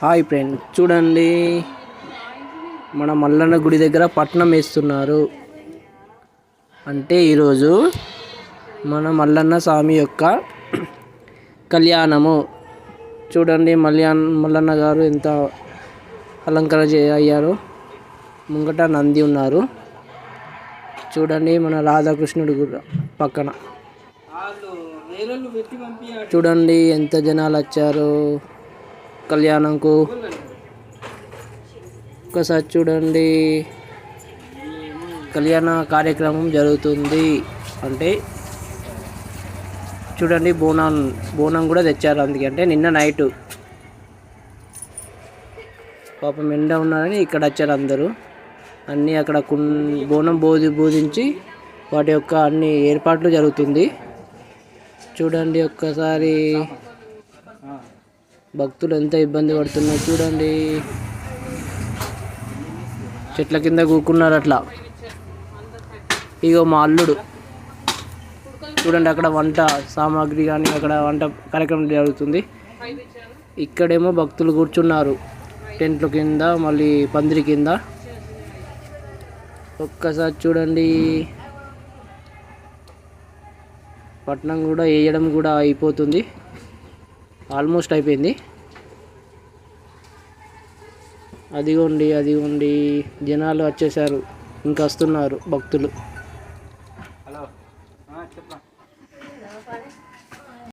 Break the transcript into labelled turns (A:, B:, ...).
A: Hi friend, చూడండి మన మల్లన్న గుడి దగ్గర పట్నం వేస్తున్నారు. అంటే ఈరోజు మన మల్లన్న స్వామి యొక్క కళ్యాణము. చూడండి మల్లన్న గారు ఎంత అలంకరణ అయ్యారు. ముంగట నంది ఉన్నారు. చూడండి మన రాధాకృష్ణుడు కూడా పక్కన. చూడండి ఎంత జనాలు వచ్చారు కళ్యాణంకు. ఒకసారి చూడండి, కళ్యాణ కార్యక్రమం జరుగుతుంది. అంటే చూడండి బోనం కూడా తెచ్చారు. అందుకంటే నిన్న నైటు పాపం ఎండ ఉన్నారని ఇక్కడ వచ్చారు అందరూ. అన్నీ అక్కడ బోనం బోధించి వాటి యొక్క అన్ని ఏర్పాట్లు జరుగుతుంది. చూడండి ఒక్కసారి భక్తులు ఎంత ఇబ్బంది పడుతున్నారు. చూడండి చెట్ల కింద కూకున్నారు అట్లా. ఇగో మా అల్లుడు చూడండి, అక్కడ వంట సామాగ్రి కానీ అక్కడ వంట కార్యక్రమం జరుగుతుంది. ఇక్కడేమో భక్తులు కూర్చున్నారు టెంట్ల కింద, మళ్ళీ పందిరి కింద. ఒక్కసారి చూడండి, పట్నం కూడా వేయడం కూడా అయిపోతుంది. ఆల్మోస్ట్ అయిపోయింది. అదిగోండి జనాలు వచ్చేసారు, ఇంకా వస్తున్నారు భక్తులు.